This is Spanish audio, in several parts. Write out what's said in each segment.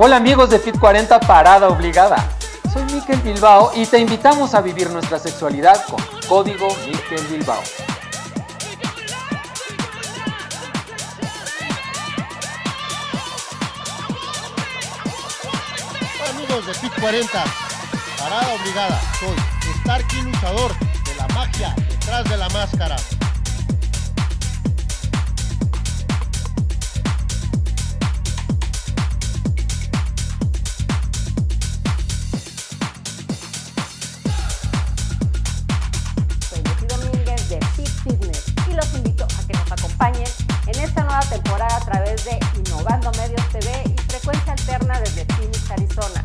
Hola amigos de Fit 40 Parada Obligada. Soy Mikel Bilbao y te invitamos a vivir nuestra sexualidad con Código Mikel Bilbao. Hola amigos de Fit 40 Parada Obligada. Soy Starkey Luchador de la magia detrás de la máscara. Y los invito a que nos acompañen en esta nueva temporada a través de Innovando Medios TV y Frecuencia Alterna desde Phoenix, Arizona.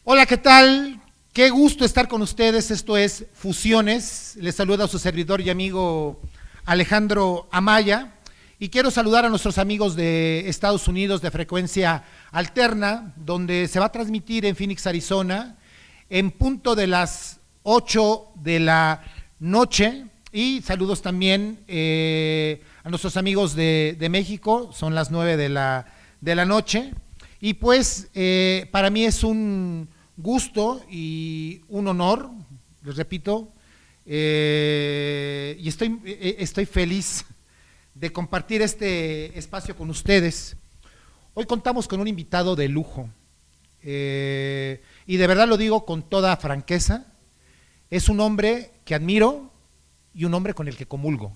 Hola, ¿qué tal? Qué gusto estar con ustedes. Esto es Fusiones. Les saluda a su servidor y amigo Alejandro Amaya. Y quiero saludar a nuestros amigos de Estados Unidos de Frecuencia Alterna, donde se va a transmitir en Phoenix, Arizona, en punto de las 8 de la noche. Y saludos también a nuestros amigos de México, son las 9 de la noche. Y pues para mí es un gusto y un honor, les repito, y estoy feliz de compartir este espacio con ustedes. Hoy contamos con un invitado de lujo, y de verdad lo digo con toda franqueza, es un hombre que admiro y un hombre con el que comulgo.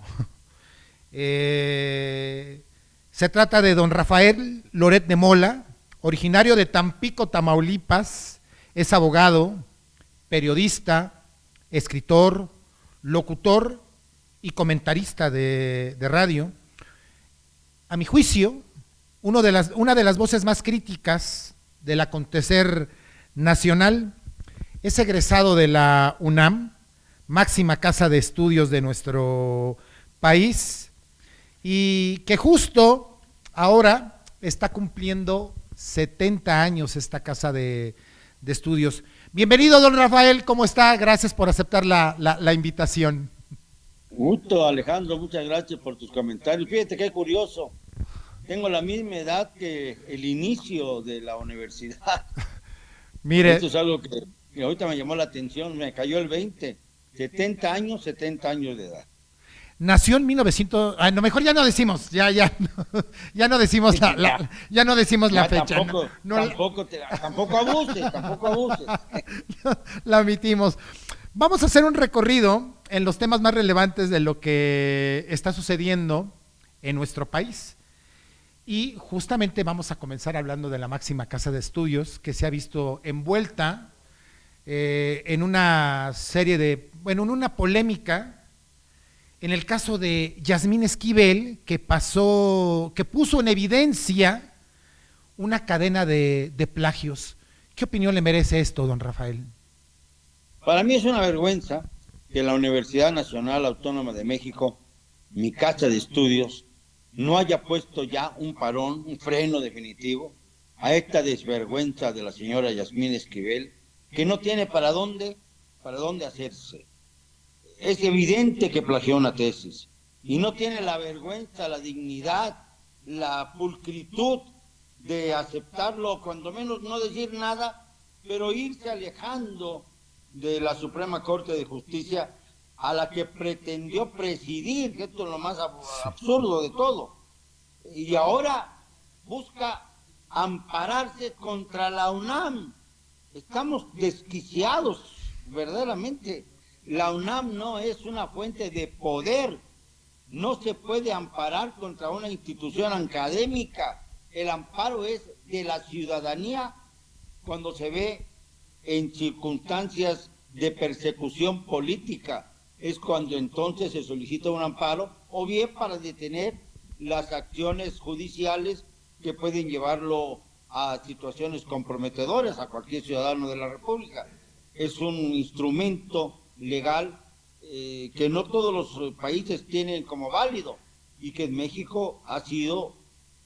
Se trata de don Rafael Loret de Mola, originario de Tampico, Tamaulipas. Es abogado, periodista, escritor, locutor y comentarista de radio. A mi juicio, una de las voces más críticas del acontecer nacional. Es egresado de la UNAM, máxima casa de estudios de nuestro país, y que justo ahora está cumpliendo 70 años esta casa de estudios. Bienvenido, don Rafael, ¿cómo está? Gracias por aceptar la invitación. Gusto, Alejandro, muchas gracias por tus comentarios. Fíjate qué curioso, tengo la misma edad que el inicio de la universidad. Mire. Esto es algo que ahorita me llamó la atención, me cayó el 20, 70 años de edad. Nació en 1900, no, mejor ya no decimos, ya no decimos ya no decimos la fecha. Tampoco abuses. La omitimos. Vamos a hacer un recorrido en los temas más relevantes de lo que está sucediendo en nuestro país. Y justamente vamos a comenzar hablando de la máxima casa de estudios que se ha visto envuelta en una en una polémica. En el caso de Yasmín Esquivel, que puso en evidencia una cadena de plagios. ¿Qué opinión le merece esto, don Rafael? Para mí es una vergüenza que la Universidad Nacional Autónoma de México, mi casa de estudios, no haya puesto ya un parón, un freno definitivo a esta desvergüenza de la señora Yasmín Esquivel, que no tiene para dónde hacerse. Es evidente que plagió una tesis y no tiene la vergüenza, la dignidad, la pulcritud de aceptarlo, cuando menos no decir nada, pero irse alejando de la Suprema Corte de Justicia a la que pretendió presidir, que esto es lo más absurdo de todo, y ahora busca ampararse contra la UNAM. Estamos desquiciados, verdaderamente. La UNAM no es una fuente de poder, no se puede amparar contra una institución académica. El amparo es de la ciudadanía cuando se ve en circunstancias de persecución política. Es cuando entonces se solicita un amparo, o bien para detener las acciones judiciales que pueden llevarlo a situaciones comprometedoras a cualquier ciudadano de la República. Es un instrumento legal que no todos los países tienen como válido y que en México ha sido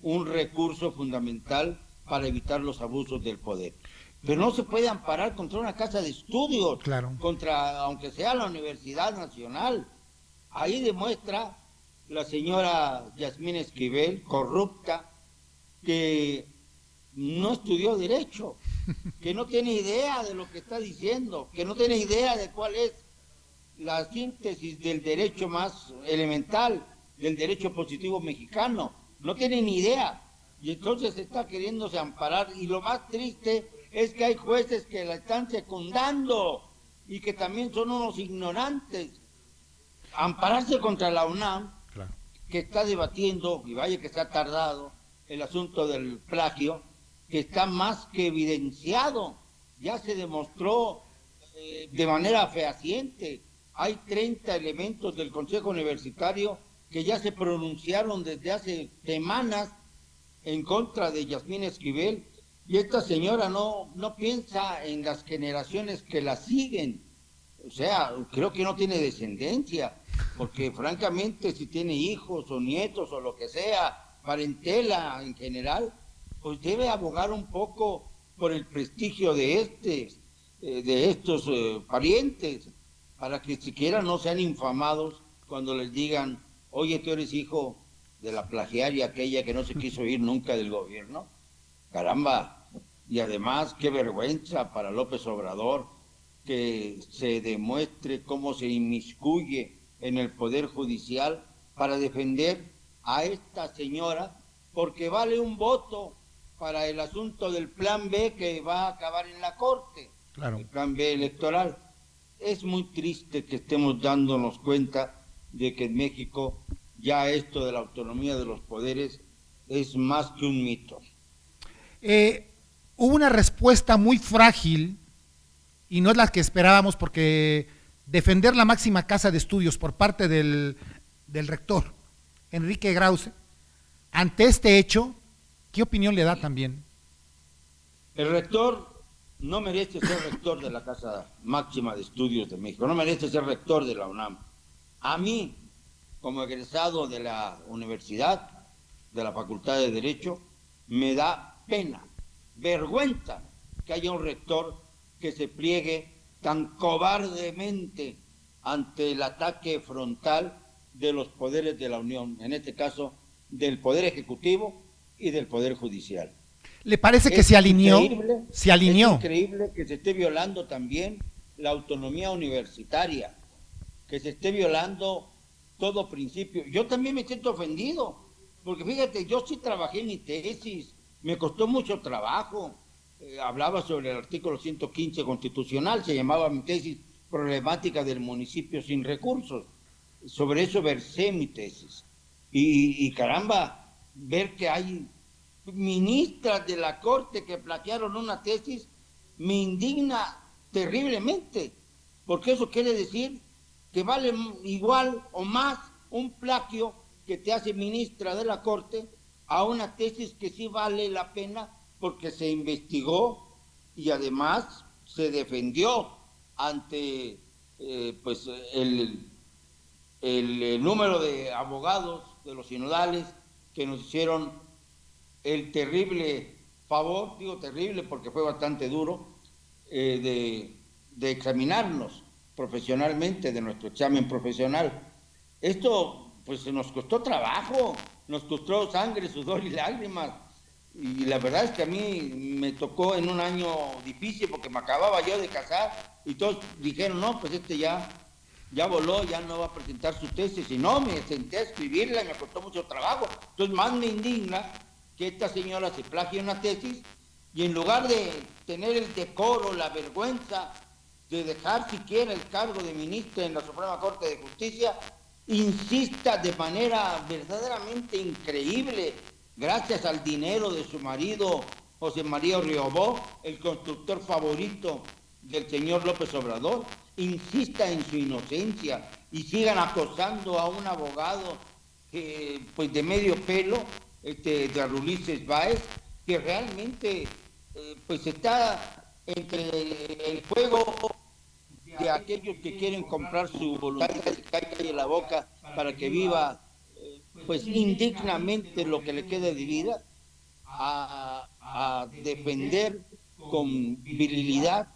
un recurso fundamental para evitar los abusos del poder. Pero no se puede amparar contra una casa de estudios, Claro. contra, aunque sea la Universidad Nacional. Ahí demuestra la señora Yasmín Esquivel, corrupta, que no estudió Derecho, que no tiene idea de lo que está diciendo, que no tiene idea de cuál es la síntesis del derecho más elemental, del derecho positivo mexicano. No tiene ni idea. Y entonces está queriéndose amparar. Y lo más triste es que hay jueces que la están secundando y que también son unos ignorantes. Ampararse contra la UNAM, Claro. que está debatiendo, y vaya que se ha tardado, el asunto del plagio, que está más que evidenciado, ya se demostró de manera fehaciente. Hay 30 elementos del Consejo Universitario que ya se pronunciaron desde hace semanas en contra de Yasmín Esquivel, y esta señora no piensa en las generaciones que la siguen. O sea, creo que no tiene descendencia, porque francamente si tiene hijos o nietos o lo que sea, parentela en general, pues debe abogar un poco por el prestigio de estos parientes, para que siquiera no sean infamados cuando les digan, oye, tú eres hijo de la plagiaria aquella que no se quiso ir nunca del gobierno. Caramba, y además qué vergüenza para López Obrador que se demuestre cómo se inmiscuye en el Poder Judicial para defender a esta señora, porque vale un voto para el asunto del plan B que va a acabar en la Corte, Claro. el plan B electoral. Es muy triste que estemos dándonos cuenta de que en México ya esto de la autonomía de los poderes es más que un mito. Hubo una respuesta muy frágil y no es la que esperábamos, porque defender la máxima casa de estudios por parte del rector Enrique Grause ante este hecho, ¿qué opinión le da también? El rector no merece ser rector de la Casa Máxima de Estudios de México, no merece ser rector de la UNAM. A mí, como egresado de la universidad, de la Facultad de Derecho, me da pena, vergüenza que haya un rector que se pliegue tan cobardemente ante el ataque frontal de los poderes de la Unión, en este caso del Poder Ejecutivo y del Poder Judicial. ¿Le parece que se alineó? Se alineó. Es increíble que se esté violando también la autonomía universitaria, que se esté violando todo principio. Yo también me siento ofendido, porque fíjate, yo sí trabajé en mi tesis, me costó mucho trabajo, hablaba sobre el artículo 115 constitucional, se llamaba mi tesis Problemática del municipio sin recursos. Sobre eso versé mi tesis. Y caramba, ver que hay ministras de la Corte que plagiaron una tesis me indigna terriblemente, porque eso quiere decir que vale igual o más un plagio que te hace ministra de la Corte a una tesis que sí vale la pena porque se investigó y además se defendió ante pues el número de abogados de los sinodales que nos hicieron el terrible favor, digo terrible porque fue bastante duro, de examinarnos profesionalmente, de nuestro examen profesional. Esto pues nos costó trabajo, nos costó sangre, sudor y lágrimas, y la verdad es que a mí me tocó en un año difícil porque me acababa yo de casar y todos dijeron, no, pues ya voló, ya no va a presentar su tesis, y no, me senté a escribirla y me costó mucho trabajo. Entonces más me indigna que esta señora se plagie una tesis y en lugar de tener el decoro, la vergüenza de dejar siquiera el cargo de ministra en la Suprema Corte de Justicia, insista de manera verdaderamente increíble, gracias al dinero de su marido José María Riobó, el constructor favorito del señor López Obrador, insista en su inocencia y sigan acosando a un abogado pues de medio pelo, de Ulises Báez, que realmente pues está entre el juego de aquellos que quieren comprar su voluntad y se calle la boca para que viva pues indignamente lo que le queda de vida, a defender con virilidad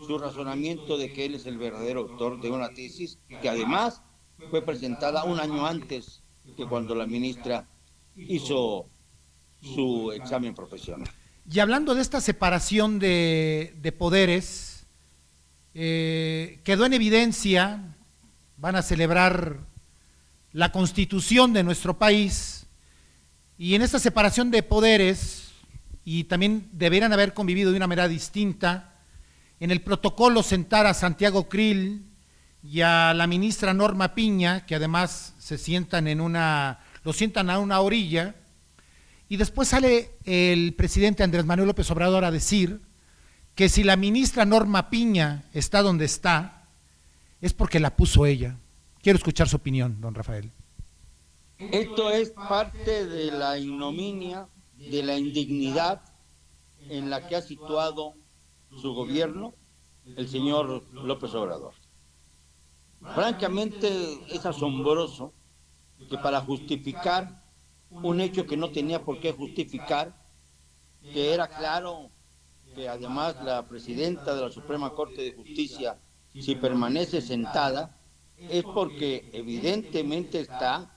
su razonamiento de que él es el verdadero autor de una tesis que además fue presentada un año antes que cuando la ministra hizo su examen profesional. Y hablando de esta separación de poderes, quedó en evidencia, van a celebrar la Constitución de nuestro país, y en esta separación de poderes, y también deberían haber convivido de una manera distinta, en el protocolo sentar a Santiago Krill y a la ministra Norma Piña, que además lo sientan a una orilla, y después sale el presidente Andrés Manuel López Obrador a decir que si la ministra Norma Piña está donde está, es porque la puso ella. Quiero escuchar su opinión, don Rafael. Esto es parte de la ignominia, de la indignidad en la que ha situado su gobierno el señor López Obrador. Francamente es asombroso que para justificar un hecho que no tenía por qué justificar, que era claro que además la presidenta de la Suprema Corte de Justicia, si permanece sentada, es porque evidentemente está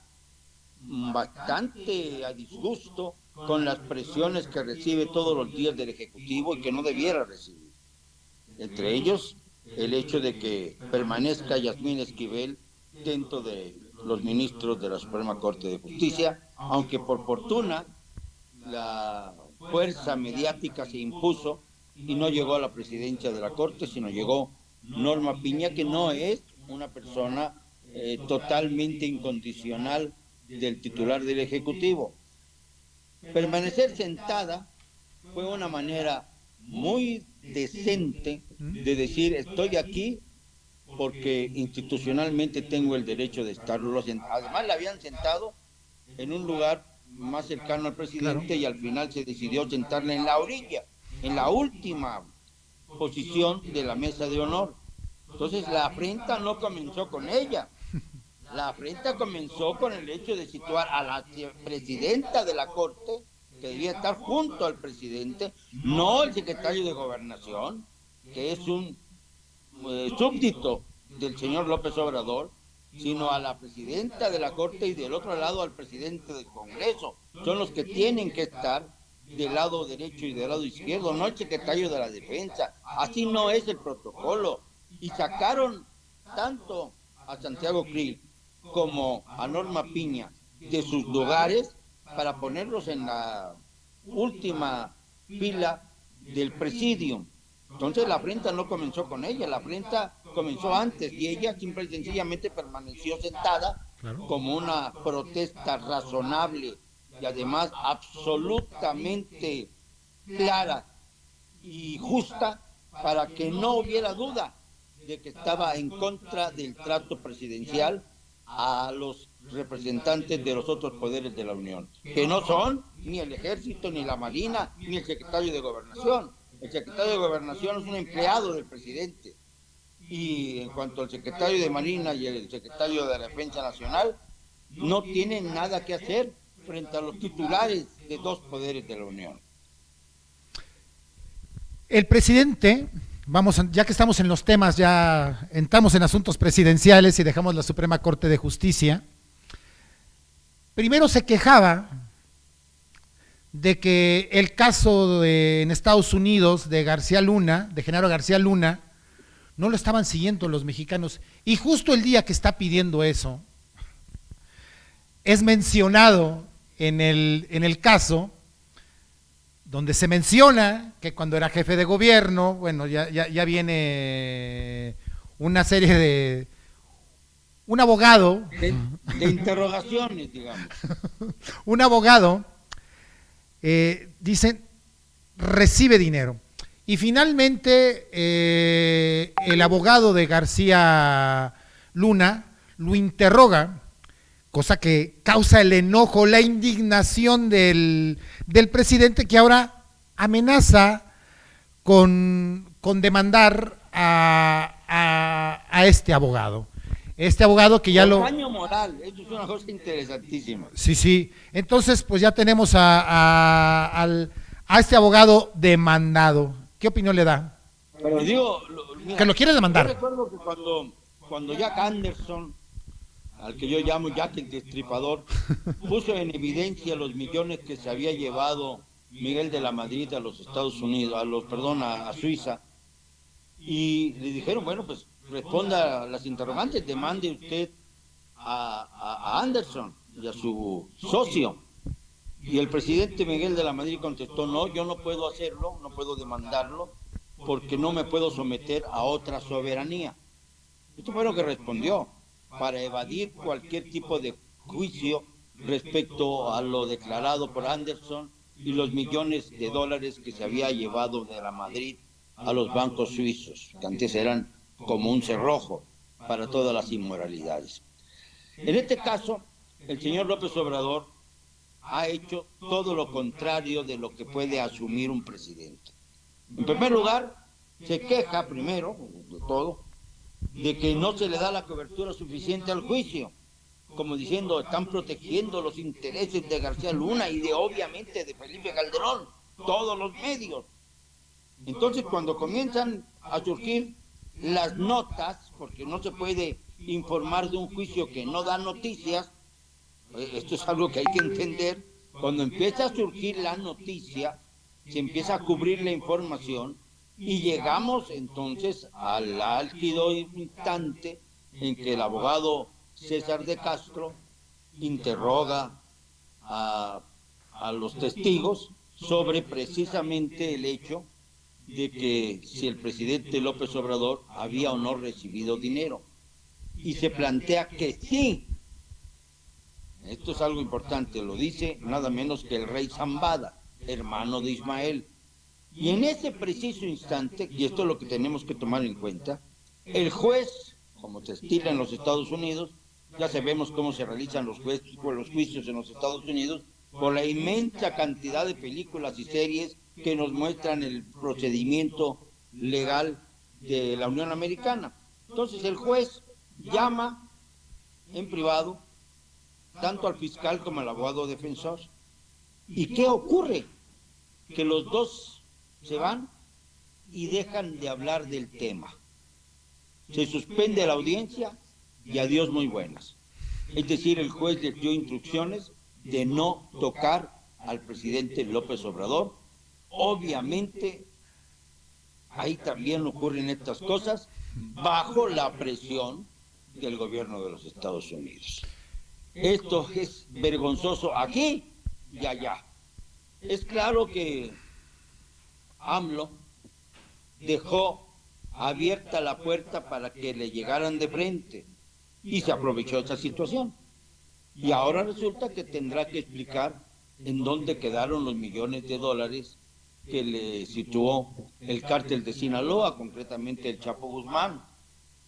bastante a disgusto con las presiones que recibe todos los días del Ejecutivo y que no debiera recibir. Entre ellos, el hecho de que permanezca Yasmín Esquivel dentro de los ministros de la Suprema Corte de Justicia, aunque por fortuna la fuerza mediática se impuso y no llegó a la presidencia de la Corte, sino llegó Norma Piña, que no es una persona totalmente incondicional del titular del Ejecutivo. Permanecer sentada fue una manera muy decente de decir: estoy aquí porque institucionalmente tengo el derecho de estarlo. Además la habían sentado en un lugar más cercano al presidente, claro, y al final se decidió sentarla en la orilla, en la última posición de la mesa de honor. Entonces la afrenta no comenzó con ella, la afrenta comenzó con el hecho de situar a la presidenta de la Corte, que debía estar junto al presidente, no el secretario de Gobernación, que es un súbdito del señor López Obrador, sino a la presidenta de la Corte y del otro lado al presidente del Congreso. Son los que tienen que estar del lado derecho y del lado izquierdo, no el secretario de la Defensa. Así no es el protocolo. Y sacaron tanto a Santiago Krill como a Norma Piña de sus lugares para ponerlos en la última fila del presidium. Entonces la afrenta no comenzó con ella, la afrenta comenzó antes y ella simple y sencillamente permaneció sentada, claro, como una protesta razonable y además absolutamente clara y justa, para que no hubiera duda de que estaba en contra del trato presidencial a los representantes de los otros poderes de la Unión, que no son ni el Ejército, ni la Marina, ni el secretario de Gobernación. El secretario de Gobernación es un empleado del presidente. Y en cuanto al secretario de Marina y el secretario de la Defensa Nacional, no tienen nada que hacer frente a los titulares de dos poderes de la Unión. El presidente, ya que estamos en los temas, ya entramos en asuntos presidenciales y dejamos la Suprema Corte de Justicia, primero se quejaba de que el caso en Estados Unidos de García Luna, de Genaro García Luna, no lo estaban siguiendo los mexicanos, y justo el día que está pidiendo eso, es mencionado en el caso, donde se menciona que cuando era jefe de gobierno, bueno, ya viene una serie de, un abogado. De interrogaciones, digamos. Un abogado, dicen, recibe dinero. Y finalmente el abogado de García Luna lo interroga, cosa que causa el enojo, la indignación del presidente, que ahora amenaza con demandar a este abogado. Este abogado que ya Por lo... daño moral, eso es una cosa interesantísima. Sí, sí. Entonces, pues ya tenemos a este abogado demandado. ¿Qué opinión le da? Pero digo, mira, Que lo quiere demandar. yo recuerdo que cuando Jack Anderson, al que yo llamo Jack el Destripador, puso en evidencia los millones que se había llevado Miguel de la Madrid a los Estados Unidos, a Suiza, y le dijeron, bueno, pues responda a las interrogantes, demande usted a Anderson y a su socio. Y el presidente Miguel de la Madrid contestó, no, yo no puedo hacerlo, no puedo demandarlo, porque no me puedo someter a otra soberanía. Esto fue lo que respondió, para evadir cualquier tipo de juicio respecto a lo declarado por Anderson y los millones de dólares que se había llevado de la Madrid a los bancos suizos, que antes eran como un cerrojo para todas las inmoralidades. En este caso, el señor López Obrador ha hecho todo lo contrario de lo que puede asumir un presidente. En primer lugar, se queja primero, de todo, de que no se le da la cobertura suficiente al juicio, como diciendo, están protegiendo los intereses de García Luna y obviamente de Felipe Calderón, todos los medios. Entonces, cuando comienzan a surgir las notas, porque no se puede informar de un juicio que no da noticias, esto es algo que hay que entender, cuando empieza a surgir la noticia, se empieza a cubrir la información y llegamos entonces al álgido instante en que el abogado César de Castro interroga a los testigos sobre precisamente el hecho de que si el presidente López Obrador había o no recibido dinero. Y se plantea que sí. Esto es algo importante, lo dice nada menos que el rey Zambada, hermano de Ismael. Y en ese preciso instante, y esto es lo que tenemos que tomar en cuenta, el juez, como se estila en los Estados Unidos, ya sabemos cómo se realizan los juicios en los Estados Unidos, por la inmensa cantidad de películas y series que nos muestran el procedimiento legal de la Unión Americana. Entonces el juez llama en privado tanto al fiscal como al abogado defensor. ¿Y qué ocurre? Que los dos se van y dejan de hablar del tema. Se suspende la audiencia y adiós muy buenas. Es decir, el juez les dio instrucciones de no tocar al presidente López Obrador. Obviamente, ahí también ocurren estas cosas bajo la presión del gobierno de los Estados Unidos. Esto es vergonzoso aquí y allá. Es claro que AMLO dejó abierta la puerta para que le llegaran de frente y se aprovechó esa situación. Y ahora resulta que tendrá que explicar en dónde quedaron los millones de dólares que le situó el cártel de Sinaloa, concretamente el Chapo Guzmán,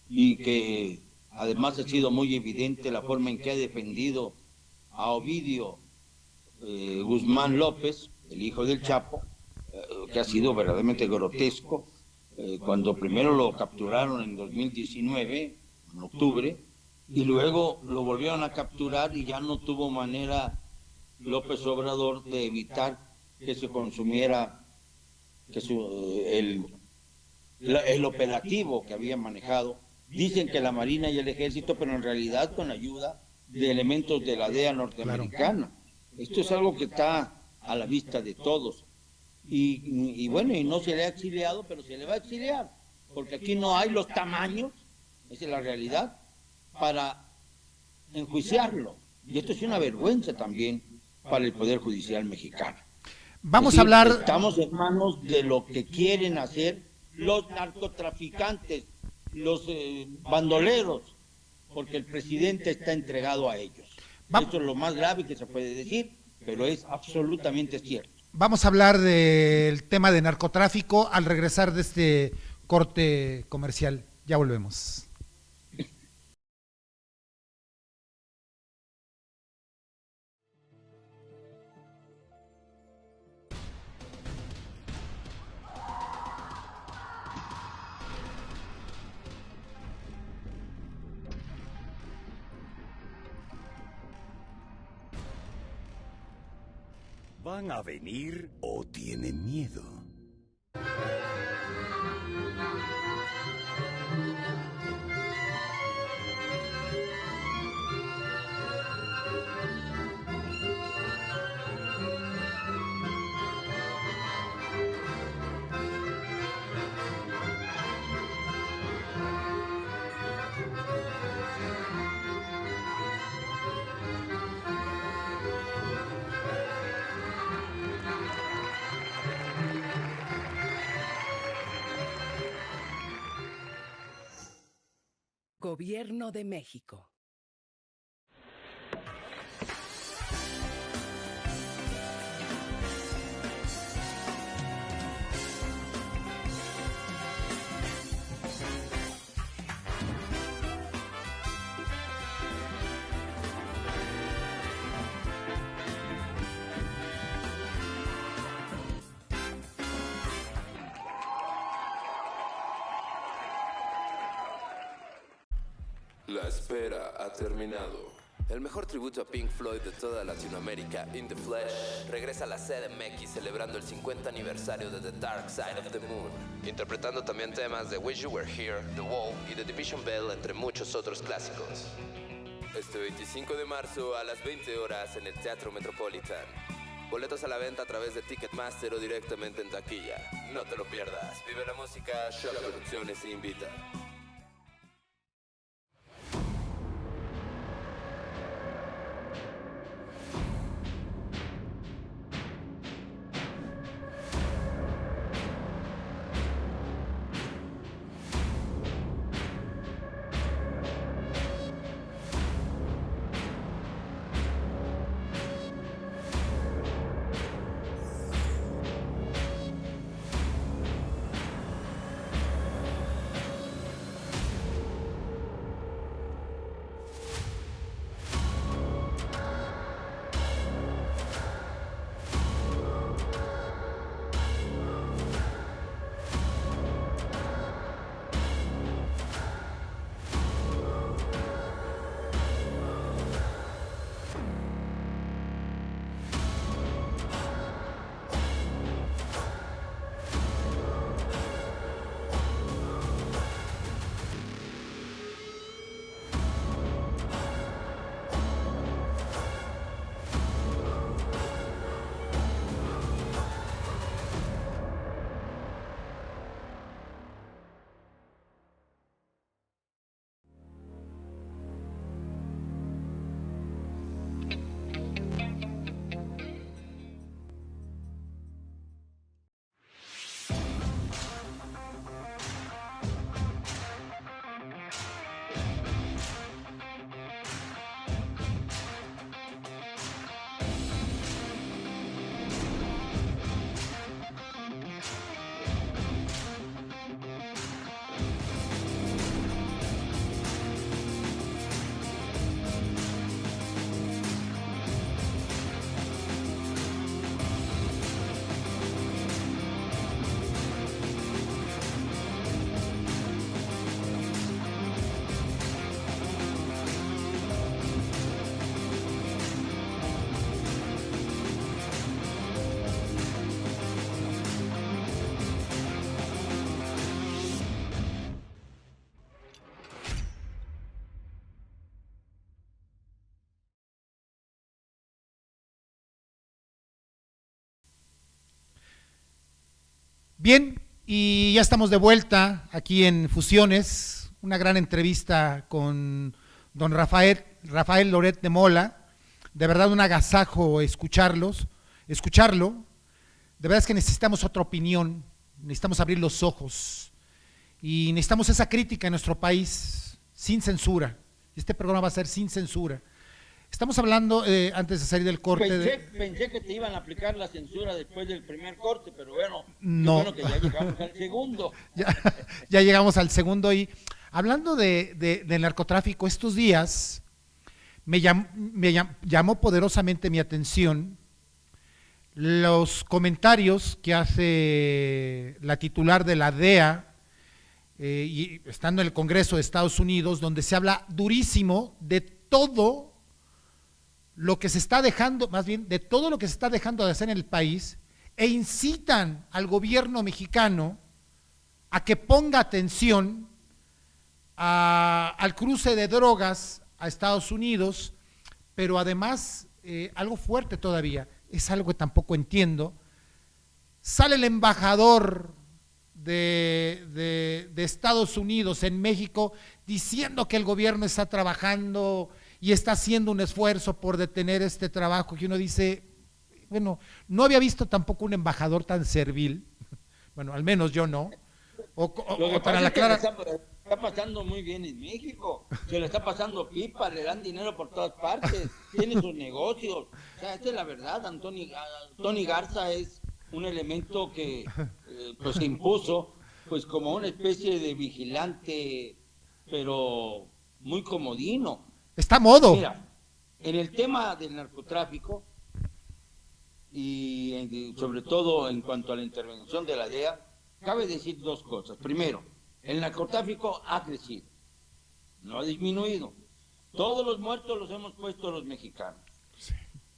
y que además ha sido muy evidente la forma en que ha defendido a Ovidio Guzmán López, el hijo del Chapo, que ha sido verdaderamente grotesco, cuando primero lo capturaron en 2019, en octubre, y luego lo volvieron a capturar y ya no tuvo manera López Obrador de evitar que se consumiera el operativo que había manejado. Dicen que la Marina y el Ejército, pero en realidad con ayuda de elementos de la DEA norteamericana. Claro. Esto es algo que está a la vista de todos. Y bueno, y no se le ha exiliado, pero se le va a exiliar, porque aquí no hay los tamaños, esa es la realidad, para enjuiciarlo. Y esto es una vergüenza también para el Poder Judicial mexicano. Vamos a hablar... Estamos en manos de lo que quieren hacer los narcotraficantes, los bandoleros, porque el presidente está entregado a ellos. Esto es lo más grave que se puede decir, pero es absolutamente cierto. Vamos a hablar del tema de narcotráfico al regresar de este corte comercial. Ya volvemos. ¿Van a venir o tienen miedo? Gobierno de México. La espera ha terminado. El mejor tributo a Pink Floyd de toda Latinoamérica, In the Flesh, regresa a la CDMX celebrando el 50 aniversario de The Dark Side of the Moon, interpretando también temas de Wish You Were Here, The Wall y The Division Bell, entre muchos otros clásicos. Este 25 de marzo a las 20 horas en el Teatro Metropolitan. Boletos a la venta a través de Ticketmaster o directamente en taquilla. No te lo pierdas. Vive la música, Shock Producciones invita. Bien, y ya estamos de vuelta aquí en Fusiones, una gran entrevista con don Rafael Loret de Mola. De verdad un agasajo escucharlo. De verdad es que necesitamos otra opinión, necesitamos abrir los ojos y necesitamos esa crítica en nuestro país sin censura. Este programa va a ser sin censura. Estamos hablando, antes de salir del corte… Pensé que te iban a aplicar la censura después del primer corte, pero bueno, no. Bueno que ya llegamos al segundo. ya llegamos al segundo y hablando del narcotráfico, estos días me llamó poderosamente mi atención los comentarios que hace la titular de la DEA, y estando en el Congreso de Estados Unidos, donde se habla durísimo de todo lo que se está dejando, más bien de todo lo que se está dejando de hacer en el país, e incitan al gobierno mexicano a que ponga atención al cruce de drogas a Estados Unidos, pero además, algo fuerte todavía, es algo que tampoco entiendo, sale el embajador de Estados Unidos en México diciendo que el gobierno está trabajando y está haciendo un esfuerzo por detener este trabajo, que uno dice, bueno, no había visto tampoco un embajador tan servil, bueno, al menos yo no, o para la clara... Está pasando muy bien en México, se le está pasando pipa, le dan dinero por todas partes, tiene sus negocios, o sea, esta es la verdad. Tony Garza es un elemento que pues se impuso pues como una especie de vigilante, pero muy comodino. Está a modo. Mira, en el tema del narcotráfico y sobre todo en cuanto a la intervención de la DEA, cabe decir dos cosas. Primero, el narcotráfico ha crecido, no ha disminuido. Todos los muertos los hemos puesto los mexicanos. Sí.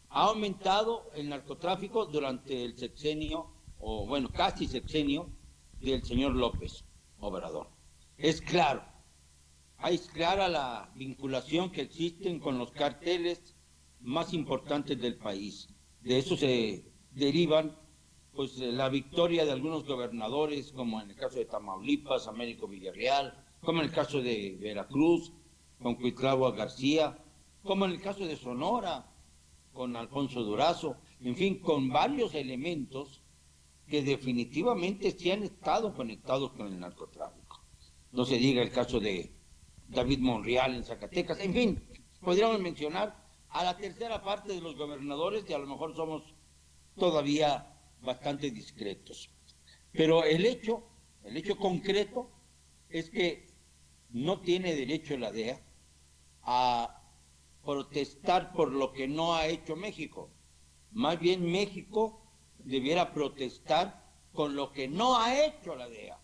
Ha aumentado el narcotráfico durante el sexenio, o bueno, casi sexenio, del señor López Obrador. Es claro, es clara la vinculación que existen con los carteles más importantes del país. De eso se derivan pues la victoria de algunos gobernadores, como en el caso de Tamaulipas, Américo Villarreal, como en el caso de Veracruz, con Cuitlahua García, como en el caso de Sonora, con Alfonso Durazo, en fin, con varios elementos que definitivamente sí han estado conectados con el narcotráfico. No se diga el caso de David Monreal en Zacatecas, en fin, podríamos mencionar a la tercera parte de los gobernadores, y a lo mejor somos todavía bastante discretos. Pero el hecho concreto es que no tiene derecho la DEA a protestar por lo que no ha hecho México. Más bien México debiera protestar con lo que no ha hecho la DEA.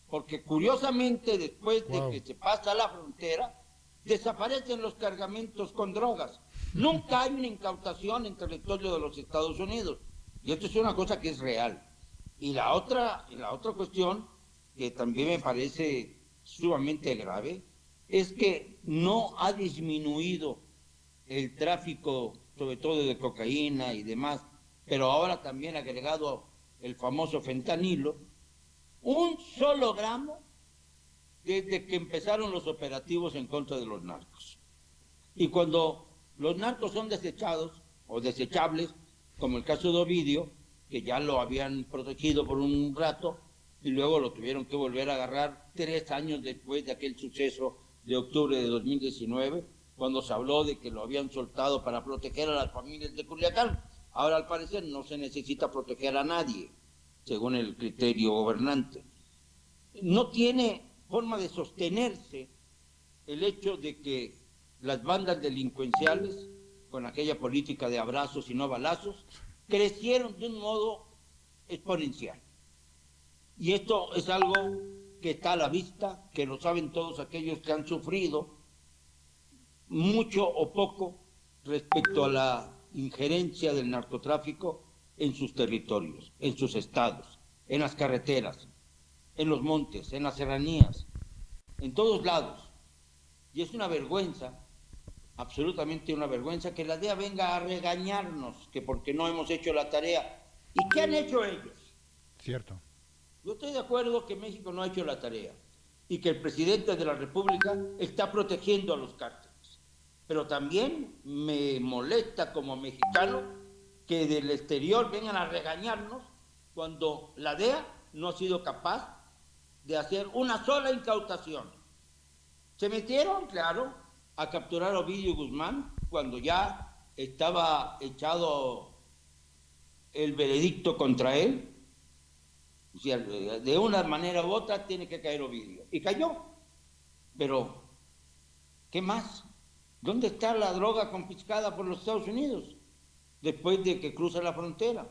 Porque curiosamente después de que se pasa la frontera, desaparecen los cargamentos con drogas. Nunca hay una incautación en territorio de los Estados Unidos. Y esto es una cosa que es real. Y la otra cuestión, que también me parece sumamente grave, es que no ha disminuido el tráfico, sobre todo de cocaína y demás, pero ahora también agregado el famoso fentanilo, un solo gramo desde que empezaron los operativos en contra de los narcos. Y cuando los narcos son desechados o desechables, como el caso de Ovidio, que ya lo habían protegido por un rato y luego lo tuvieron que volver a agarrar 3 años después de aquel suceso de octubre de 2019, cuando se habló de que lo habían soltado para proteger a las familias de Culiacán. Ahora, al parecer, no se necesita proteger a nadie, según el criterio gobernante. No tiene forma de sostenerse el hecho de que las bandas delincuenciales, con aquella política de abrazos y no balazos, crecieron de un modo exponencial. Y esto es algo que está a la vista, que lo saben todos aquellos que han sufrido mucho o poco respecto a la injerencia del narcotráfico en sus territorios, en sus estados, en las carreteras, en los montes, en las serranías, en todos lados. Y es una vergüenza, absolutamente una vergüenza, que la DEA venga a regañarnos que porque no hemos hecho la tarea. ¿Y qué han hecho ellos? Cierto. Yo estoy de acuerdo que México no ha hecho la tarea y que el presidente de la República está protegiendo a los cárteles. Pero también me molesta como mexicano que del exterior vengan a regañarnos cuando la DEA no ha sido capaz de hacer una sola incautación. Se metieron, claro, a capturar a Ovidio Guzmán cuando ya estaba echado el veredicto contra él. O sea, de una manera u otra tiene que caer Ovidio. Y cayó. Pero, ¿qué más? ¿Dónde está la droga confiscada por los Estados Unidos después de que cruza la frontera?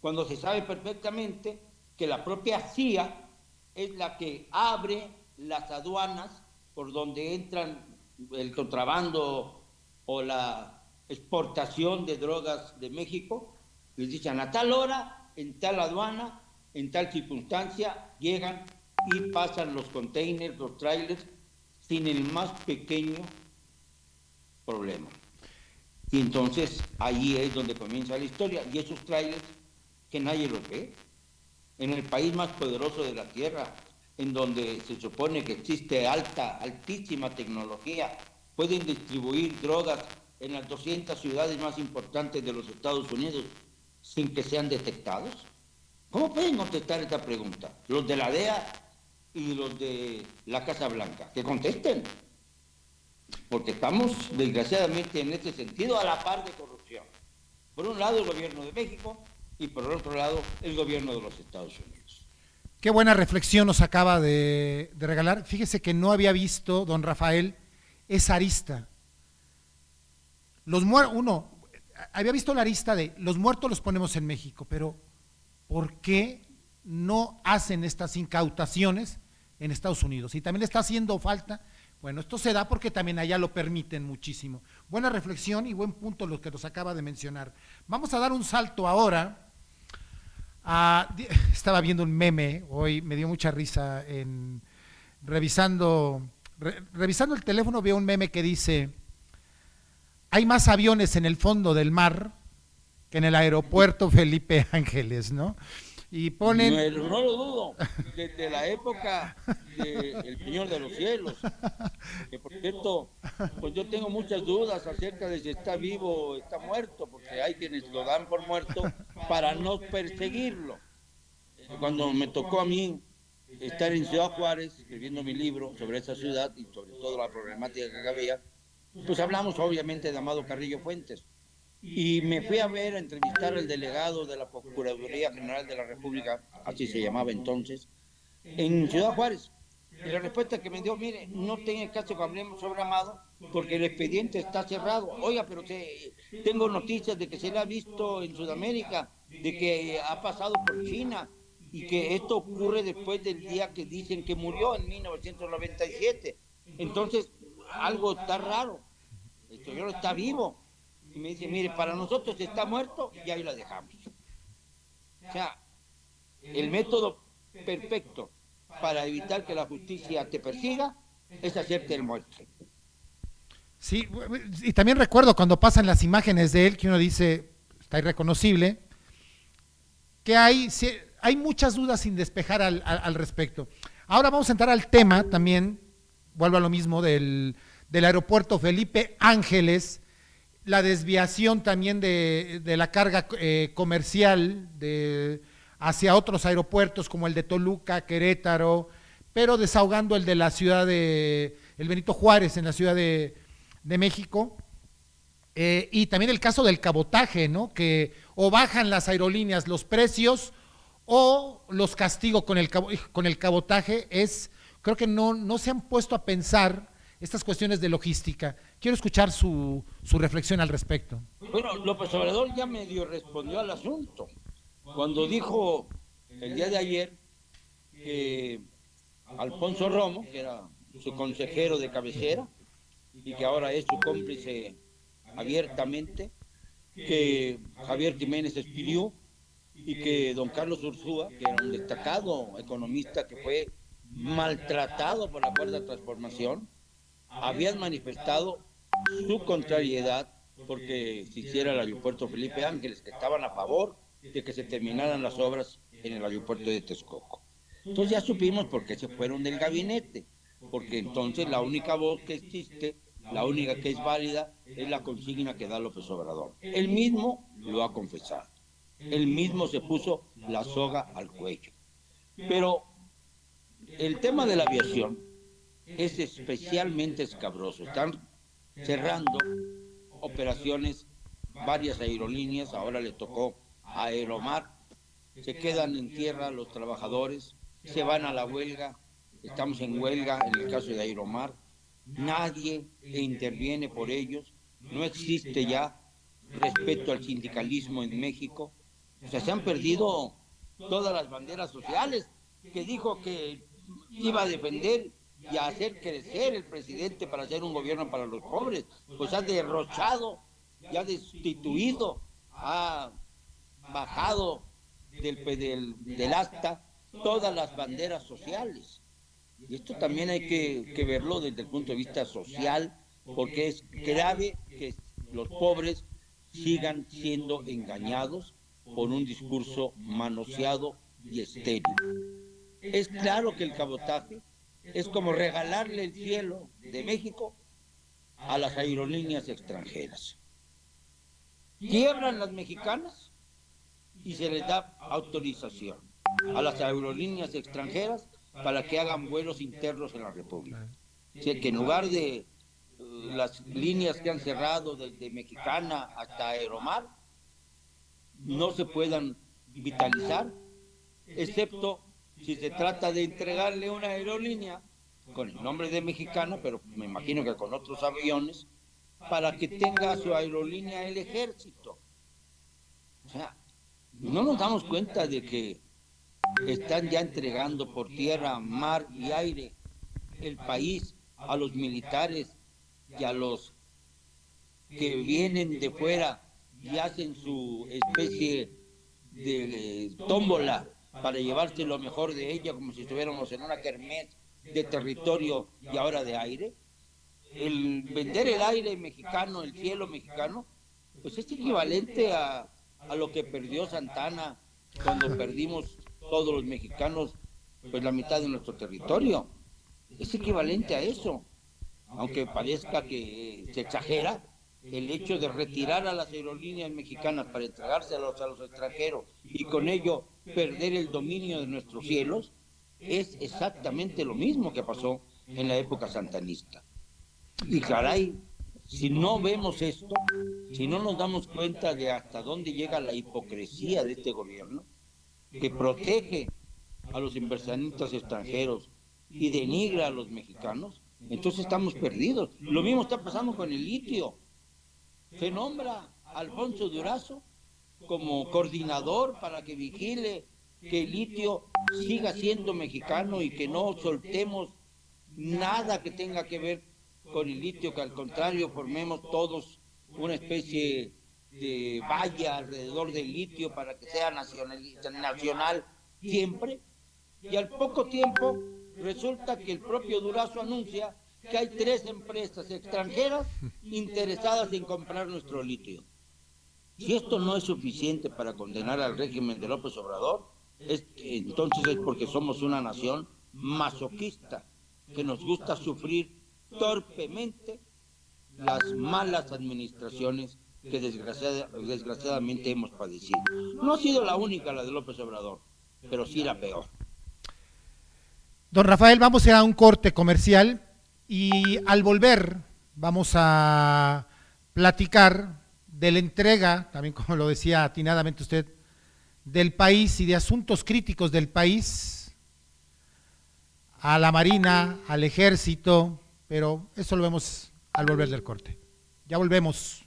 Cuando se sabe perfectamente que la propia CIA es la que abre las aduanas por donde entran el contrabando o la exportación de drogas de México, les dicen a tal hora, en tal aduana, en tal circunstancia, llegan y pasan los containers, los trailers, sin el más pequeño problema. Y entonces ahí es donde comienza la historia, y esos trailers que nadie los ve, en el país más poderoso de la tierra, en donde se supone que existe altísima tecnología, pueden distribuir drogas en las 200 ciudades más importantes de los Estados Unidos sin que sean detectados. ¿Cómo pueden contestar esta pregunta? Los de la DEA y los de la Casa Blanca, que contesten. Porque estamos, desgraciadamente, en este sentido, a la par de corrupción. Por un lado, el gobierno de México y por otro lado, el gobierno de los Estados Unidos. Qué buena reflexión nos acaba de regalar. Fíjese que no había visto, don Rafael, esa arista. Había visto la arista de los muertos los ponemos en México, pero ¿por qué no hacen estas incautaciones en Estados Unidos? Y también le está haciendo falta. Bueno, esto se da porque también allá lo permiten muchísimo. Buena reflexión y buen punto lo que nos acaba de mencionar. Vamos a dar un salto ahora. Estaba viendo un meme hoy, me dio mucha risa, revisando el teléfono, veo un meme que dice: hay más aviones en el fondo del mar que en el aeropuerto Felipe Ángeles, ¿no? Y ponen... No lo dudo, desde la época del Señor de los Cielos, que por cierto, pues yo tengo muchas dudas acerca de si está vivo o está muerto, porque hay quienes lo dan por muerto para no perseguirlo. Cuando me tocó a mí estar en Ciudad Juárez, escribiendo mi libro sobre esa ciudad y sobre toda la problemática que había, pues hablamos obviamente de Amado Carrillo Fuentes. Y me fui a entrevistar al delegado de la Procuraduría General de la República, así se llamaba entonces, en Ciudad Juárez. Y la respuesta que me dio: mire, no tenga caso que hablemos sobre Amado, porque el expediente está cerrado. Oiga, pero tengo noticias de que se le ha visto en Sudamérica, de que ha pasado por China, y que esto ocurre después del día que dicen que murió, en 1997. Entonces, algo está raro. El señor está vivo. Y me dice: mire, para nosotros está muerto y ahí la dejamos. O sea, el método perfecto para evitar que la justicia te persiga es hacerte el muerto. Sí, y también recuerdo cuando pasan las imágenes de él, que uno dice, está irreconocible, que hay muchas dudas sin despejar al respecto. Ahora vamos a entrar al tema también, vuelvo a lo mismo, del aeropuerto Felipe Ángeles, la desviación también de la carga comercial hacia otros aeropuertos como el de Toluca, Querétaro, pero desahogando el de la ciudad el Benito Juárez en la Ciudad de México, y también el caso del cabotaje, ¿no? Que o bajan las aerolíneas los precios o los castigo con el cabotaje. Creo que no se han puesto a pensar estas cuestiones de logística. Quiero escuchar su reflexión al respecto. Bueno, López Obrador ya medio respondió al asunto, cuando dijo el día de ayer que Alfonso Romo, que era su consejero de cabecera y que ahora es su cómplice abiertamente, que Javier Jiménez Espriu y que don Carlos Ursúa, que era un destacado economista que fue maltratado por la Cuarta Transformación, habían manifestado su contrariedad porque se hiciera el aeropuerto Felipe Ángeles, que estaban a favor de que se terminaran las obras en el aeropuerto de Texcoco. Entonces ya supimos por qué se fueron del gabinete, porque entonces la única voz que existe, la única que es válida, es la consigna que da López Obrador. Él mismo lo ha confesado, él mismo se puso la soga al cuello. Pero el tema de la aviación es especialmente escabroso. Están cerrando operaciones varias aerolíneas, ahora le tocó a Aeromar, se quedan en tierra los trabajadores, se van a la huelga, estamos en huelga en el caso de Aeromar, nadie interviene por ellos, no existe ya respeto al sindicalismo en México, o sea, se han perdido todas las banderas sociales que dijo que iba a defender y a hacer crecer el presidente para hacer un gobierno para los pobres, pues ha derrochado ha destituido, ha bajado del asta todas las banderas sociales. Y esto también hay que verlo desde el punto de vista social, porque es grave que los pobres sigan siendo engañados por un discurso manoseado y estéril. Es claro que el cabotaje es como regalarle el cielo de México a las aerolíneas extranjeras. Quiebran las mexicanas y se les da autorización a las aerolíneas extranjeras para que hagan vuelos internos en la República. O sea, que en lugar de las líneas que han cerrado desde Mexicana hasta Aeromar no se puedan vitalizar, excepto si se trata de entregarle una aerolínea con el nombre de Mexicana, pero me imagino que con otros aviones, para que tenga su aerolínea el ejército. O sea, no nos damos cuenta de que están ya entregando por tierra, mar y aire el país a los militares y a los que vienen de fuera y hacen su especie de tómbola para llevarse lo mejor de ella, como si estuviéramos en una kermés de territorio y ahora de aire. El vender el aire mexicano, el cielo mexicano, pues es equivalente a lo que perdió Santana cuando perdimos todos los mexicanos pues la mitad de nuestro territorio. Es equivalente a eso, aunque parezca que se exagera. El hecho de retirar a las aerolíneas mexicanas para entregárselos a los extranjeros y con ello perder el dominio de nuestros cielos es exactamente lo mismo que pasó en la época santanista. Y caray, si no vemos esto, si no nos damos cuenta de hasta dónde llega la hipocresía de este gobierno, que protege a los inversionistas extranjeros y denigra a los mexicanos, entonces estamos perdidos. Lo mismo está pasando con el litio. Se nombra a Alfonso Durazo como coordinador para que vigile que el litio siga siendo mexicano y que no soltemos nada que tenga que ver con el litio, que al contrario formemos todos una especie de valla alrededor del litio para que sea nacional siempre. Y al poco tiempo resulta que el propio Durazo anuncia que hay 3 empresas extranjeras interesadas en comprar nuestro litio. Si esto no es suficiente para condenar al régimen de López Obrador, entonces es porque somos una nación masoquista, que nos gusta sufrir torpemente las malas administraciones que desgraciadamente hemos padecido. No ha sido la única la de López Obrador, pero sí la peor. Don Rafael, vamos a ir a un corte comercial y al volver vamos a platicar de la entrega, también como lo decía atinadamente usted, del país y de asuntos críticos del país a la Marina, al Ejército, pero eso lo vemos al volver del corte. Ya volvemos.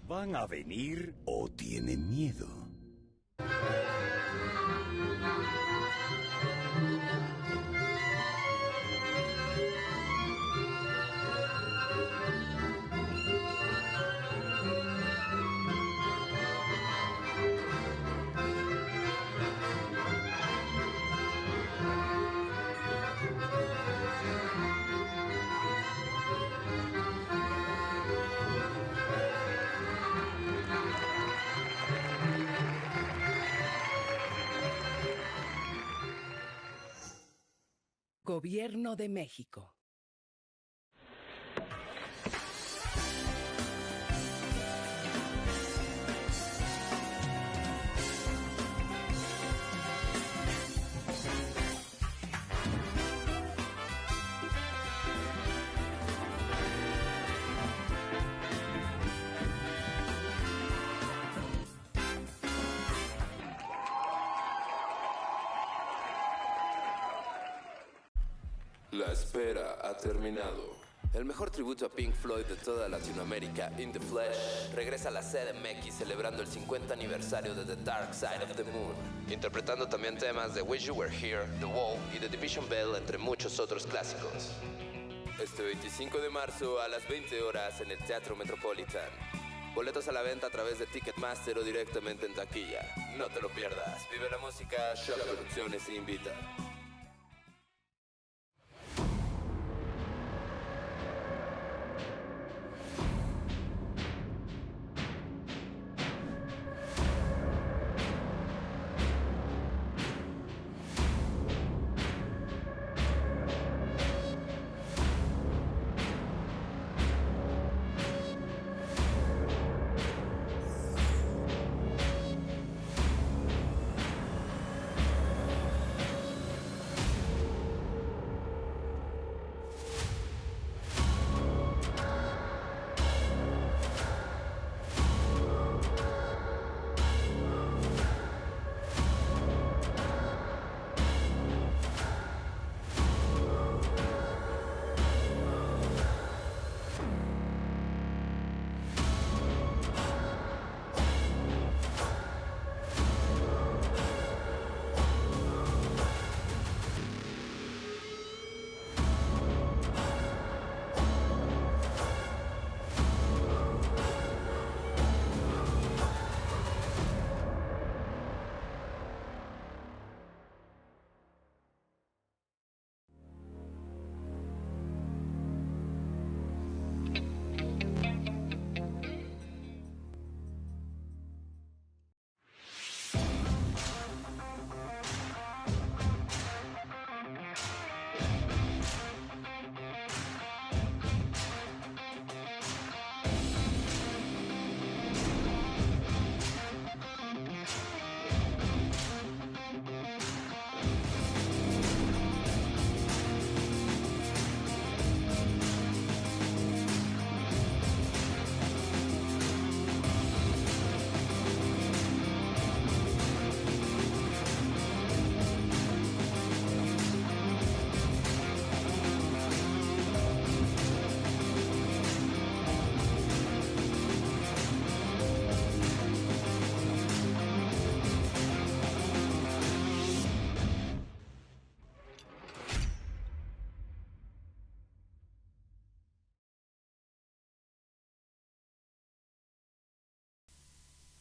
¿Van a venir o tienen miedo? Gobierno de México. La espera ha terminado. El mejor tributo a Pink Floyd de toda Latinoamérica, In the Flesh, regresa a la CDMX celebrando el 50 aniversario de The Dark Side of the Moon, interpretando también temas de Wish You Were Here, The Wall y The Division Bell, entre muchos otros clásicos. Este 25 de marzo a las 20 horas en el Teatro Metropolitan. Boletos a la venta a través de Ticketmaster o directamente en taquilla. No te lo pierdas. Vive la música, Shock Producciones invita.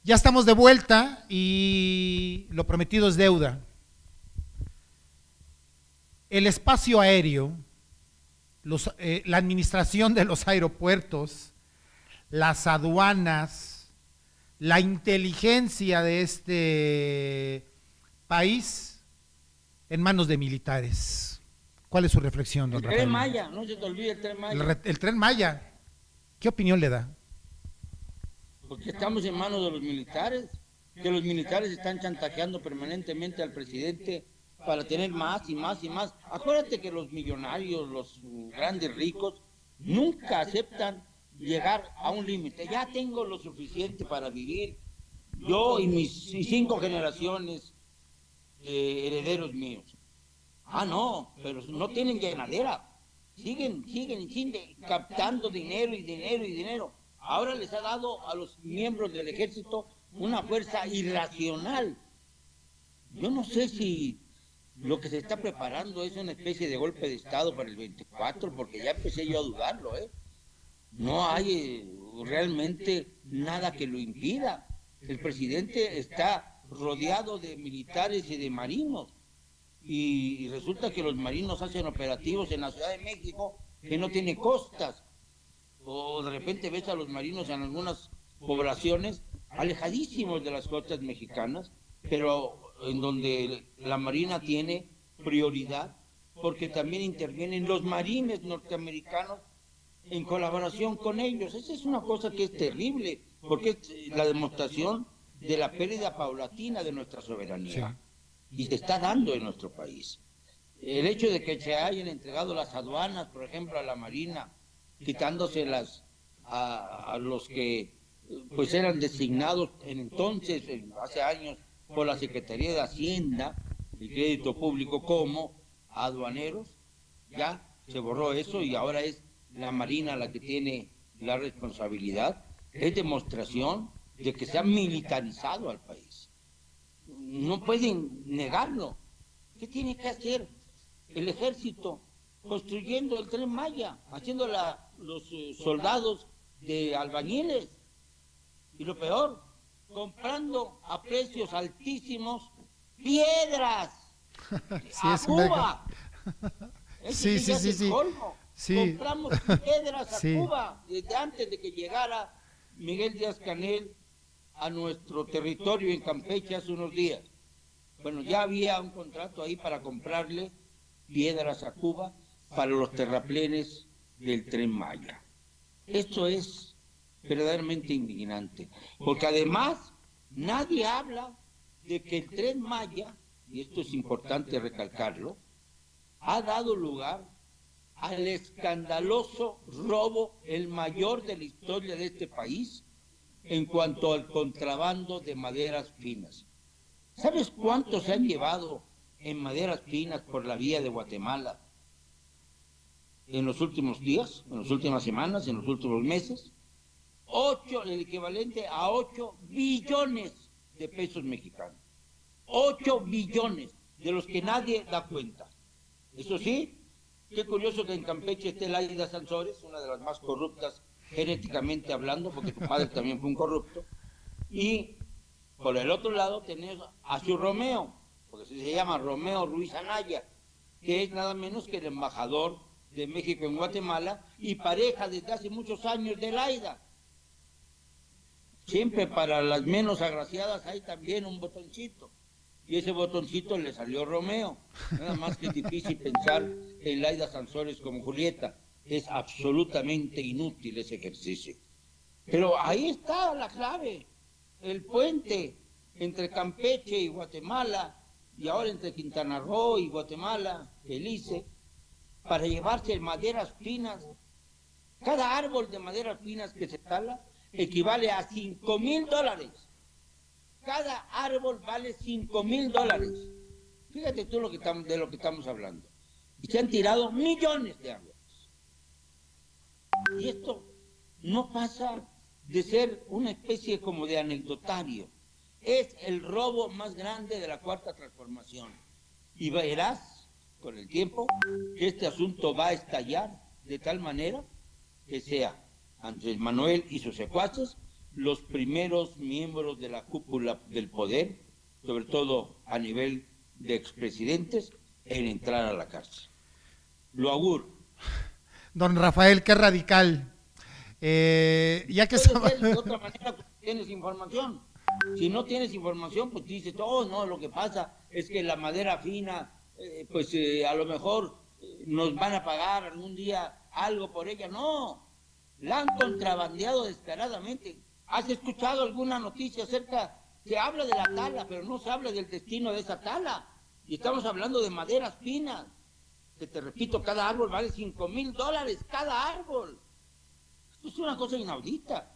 Ya estamos de vuelta y lo prometido es deuda. El espacio aéreo, la administración de los aeropuertos, las aduanas, la inteligencia de este país en manos de militares. ¿Cuál es su reflexión, don Rafael? El Tren Maya, no se te olvide el Tren Maya. El Tren Maya, ¿qué opinión le da? Porque estamos en manos de los militares, que los militares están chantajeando permanentemente al presidente para tener más y más y más. Acuérdate que los millonarios, los grandes ricos, nunca aceptan llegar a un límite. Ya tengo lo suficiente para vivir, yo y mis 5 generaciones herederos míos. Ah, no, pero no tienen llenadera. Siguen captando dinero y dinero y dinero. Ahora les ha dado a los miembros del ejército una fuerza irracional. Yo no sé si lo que se está preparando es una especie de golpe de Estado para el 24, porque ya empecé yo a dudarlo, ¿eh? No hay realmente nada que lo impida. El presidente está rodeado de militares y de marinos, y resulta que los marinos hacen operativos en la Ciudad de México que no tiene costas, o de repente ves a los marinos en algunas poblaciones alejadísimos de las costas mexicanas, pero en donde la Marina tiene prioridad, porque también intervienen los marines norteamericanos en colaboración con ellos. Esa es una cosa que es terrible, porque es la demostración de la pérdida paulatina de nuestra soberanía. Sí. Y se está dando en nuestro país. El hecho de que se hayan entregado las aduanas, por ejemplo, a la Marina, quitándoselas a los que pues eran designados entonces, hace años, por la Secretaría de Hacienda y Crédito Público como aduaneros, ya se borró eso y ahora es la Marina la que tiene la responsabilidad. Es demostración de que se ha militarizado al país. No pueden negarlo. ¿Qué tiene que hacer el ejército? Construyendo el Tren Maya, haciendo los soldados de albañiles. Y lo peor, comprando a precios altísimos piedras Sí, a es Cuba. Sí, sí, sí, sí. Sí. Compramos piedras a Sí. Cuba desde antes de que llegara Miguel Díaz-Canel a nuestro territorio en Campeche hace unos días. Bueno, ya había un contrato ahí para comprarle piedras a Cuba para los terraplenes del Tren Maya. Esto es verdaderamente indignante, porque además nadie habla de que el Tren Maya, y esto es importante recalcarlo, ha dado lugar al escandaloso robo, el mayor de la historia de este país, en cuanto al contrabando de maderas finas. ¿Sabes cuánto se han llevado en maderas finas por la vía de Guatemala en los últimos días, en las últimas semanas, en los últimos meses? El equivalente a 8 billones de pesos mexicanos. 8 billones, de los que nadie da cuenta. Eso sí, qué curioso que en Campeche esté Laida Sansores, una de las más corruptas genéticamente hablando, porque su padre también fue un corrupto, y por el otro lado tenemos a su Romeo, porque se llama Romeo Ruiz Anaya, que es nada menos que el embajador de México en Guatemala y pareja desde hace muchos años de Laida. Siempre para las menos agraciadas hay también un botoncito, y ese botoncito le salió Romeo. Nada más que es difícil pensar en Laida Sansores como Julieta. Es absolutamente inútil ese ejercicio. Pero ahí está la clave, el puente entre Campeche y Guatemala, y ahora entre Quintana Roo y Guatemala, Belice, para llevarse maderas finas. Cada árbol de maderas finas que se tala equivale a $5,000. Cada árbol vale $5,000. Fíjate tú de lo que estamos hablando. Y se han tirado millones de árboles. Y esto no pasa de ser una especie como de anecdotario. Es el robo más grande de la Cuarta Transformación. Y verás con el tiempo que este asunto va a estallar de tal manera que sea Andrés Manuel y sus secuaces los primeros miembros de la cúpula del poder, sobre todo a nivel de expresidentes, en entrar a la cárcel. Lo auguro. Don Rafael, qué radical. Ya que Puede ser de otra manera, pues, tienes información. Si no tienes información, pues dices, oh, no, lo que pasa es que la madera fina, a lo mejor nos van a pagar algún día algo por ella. No, la han contrabandeado descaradamente. ¿Has escuchado alguna noticia acerca? Se habla de la tala, pero no se habla del destino de esa tala. Y estamos hablando de maderas finas, que te repito, cada árbol vale $5,000, cada árbol. Esto es una cosa inaudita.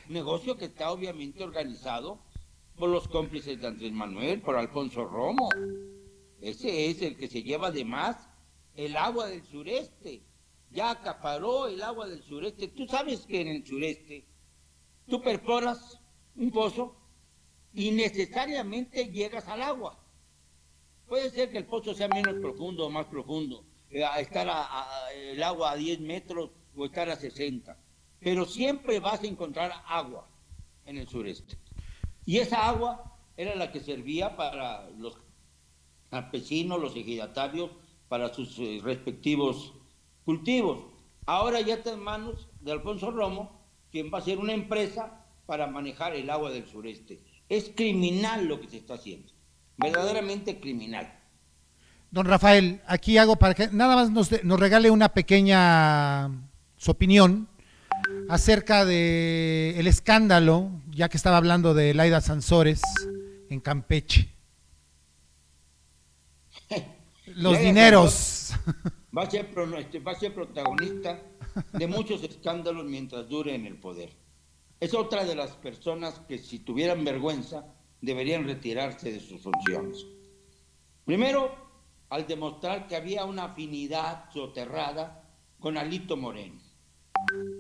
Negocio que está obviamente organizado por los cómplices de Andrés Manuel, por Alfonso Romo. Ese es el que se lleva además el agua del sureste. Ya acaparó el agua del sureste. Tú sabes que en el sureste tú perforas un pozo y necesariamente llegas al agua. Puede ser que el pozo sea menos profundo o más profundo, estar el agua a 10 metros o estar a 60, pero siempre vas a encontrar agua en el sureste. Y esa agua era la que servía para los campesinos, los ejidatarios, para sus respectivos cultivos. Ahora ya está en manos de Alfonso Romo, quien va a ser una empresa para manejar el agua del sureste. Es criminal lo que se está haciendo, verdaderamente criminal. Don Rafael, aquí hago para que nada más nos regale una pequeña su opinión acerca de el escándalo, ya que estaba hablando de Laida Sansores en Campeche. Los Laida dineros. va a ser protagonista de muchos escándalos mientras dure en el poder. Es otra de las personas que, si tuvieran vergüenza, deberían retirarse de sus funciones. Primero, al demostrar que había una afinidad soterrada con Alito Moreno,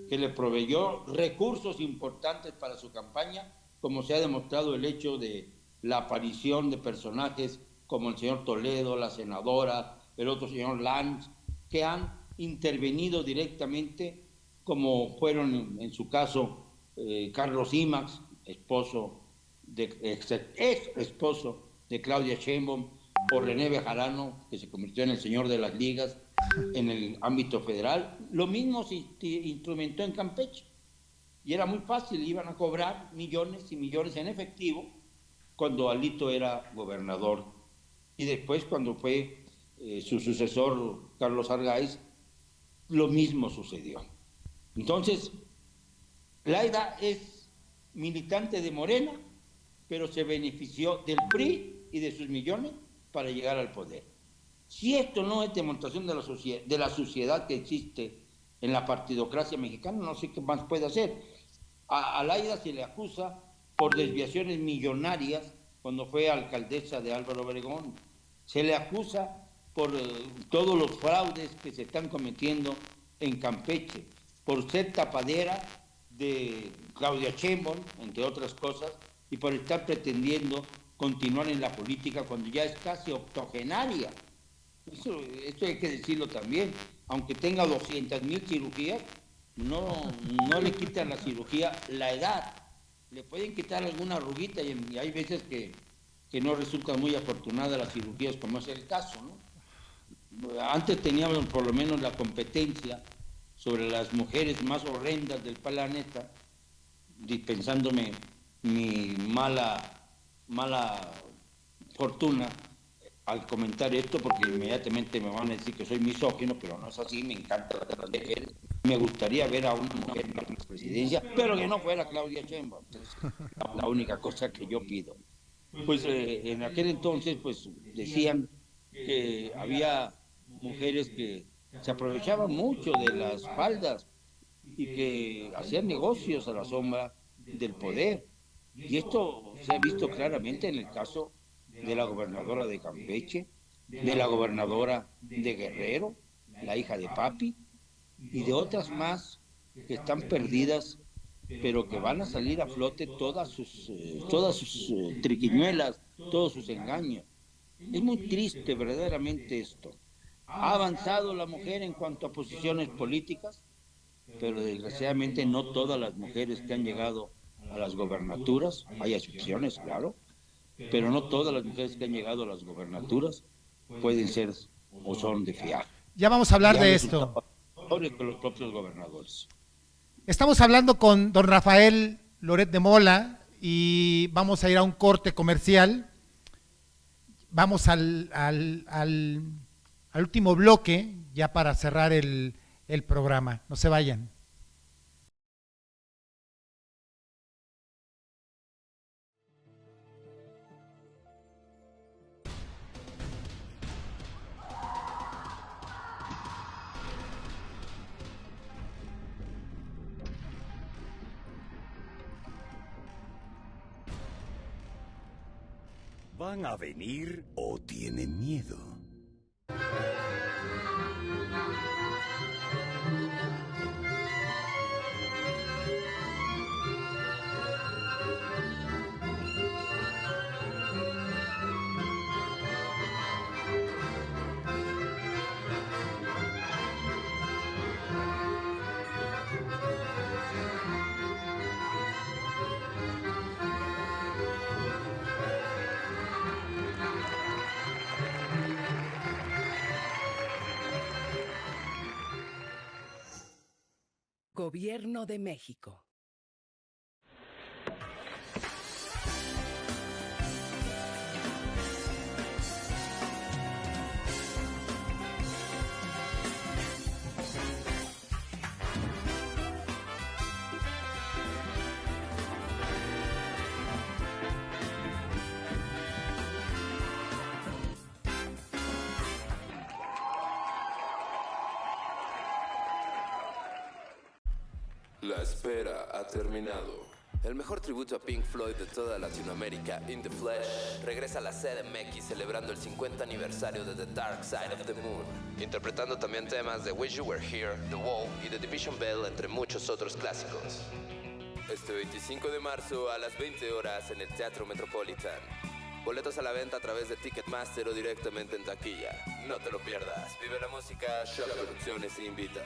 que le proveyó recursos importantes para su campaña, como se ha demostrado el hecho de la aparición de personajes como el señor Toledo, la senadora, el otro señor Lanz, que han intervenido directamente, como fueron en su caso Carlos Imax, ex esposo de Claudia Sheinbaum, o René Bejarano, que se convirtió en el señor de las ligas en el ámbito federal. Lo mismo se instrumentó en Campeche, y era muy fácil, iban a cobrar millones y millones en efectivo cuando Alito era gobernador. Y después, cuando fue su sucesor, Carlos Argáiz, lo mismo sucedió. Entonces, Laida es militante de Morena, pero se benefició del PRI y de sus millones para llegar al poder. Si esto no es demostración de la suciedad que existe en la partidocracia mexicana, no sé qué más puede hacer. A Laida se le acusa por desviaciones millonarias cuando fue alcaldesa de Álvaro Obregón. Se le acusa por todos los fraudes que se están cometiendo en Campeche, por ser tapadera de Claudia Sheinbaum, entre otras cosas, y por estar pretendiendo continuar en la política cuando ya es casi octogenaria. Eso hay que decirlo también. Aunque tenga 200,000 cirugías, no le quitan la cirugía la edad. Le pueden quitar alguna arruguita y hay veces que no resultan muy afortunadas las cirugías, como es el caso, ¿no? Antes teníamos por lo menos la competencia sobre las mujeres más horrendas del planeta, dispensándome mi mala fortuna al comentar esto, porque inmediatamente me van a decir que soy misógino, pero no es así. Me encanta las mujeres. Me gustaría ver a una mujer en la presidencia, pero que no fuera Claudia Sheinbaum. Entonces, la única cosa que yo pido. Pues en aquel entonces pues decían que había mujeres que se aprovechaban mucho de las faldas y que hacían negocios a la sombra del poder. Y esto se ha visto claramente en el caso de la gobernadora de Campeche, de la gobernadora de Guerrero, la hija de Papi, y de otras más que están perdidas, pero que van a salir a flote todas sus triquiñuelas, todos sus engaños. Es muy triste verdaderamente esto. Ha avanzado la mujer en cuanto a posiciones políticas, pero desgraciadamente no todas las mujeres que han llegado a las gobernaturas, hay excepciones, claro, pero no todas las mujeres que han llegado a las gobernaturas pueden ser o son de fiar. Ya vamos a hablar de esto. Sobre los propios gobernadores. Estamos hablando con don Rafael Loret de Mola y vamos a ir a un corte comercial. Vamos al último bloque ya para cerrar el programa. No se vayan. ¿Van a venir o tienen miedo? Gobierno de México. La espera ha terminado. El mejor tributo a Pink Floyd de toda Latinoamérica, In the Flesh, regresa a la CDMX celebrando el 50 aniversario de The Dark Side of the Moon, interpretando también temas de Wish You Were Here, The Wall y The Division Bell, entre muchos otros clásicos. Este 25 de marzo a las 20 horas en el Teatro Metropolitan. Boletos a la venta a través de Ticketmaster o directamente en taquilla. No te lo pierdas. Vive la música, Shock Producciones invita.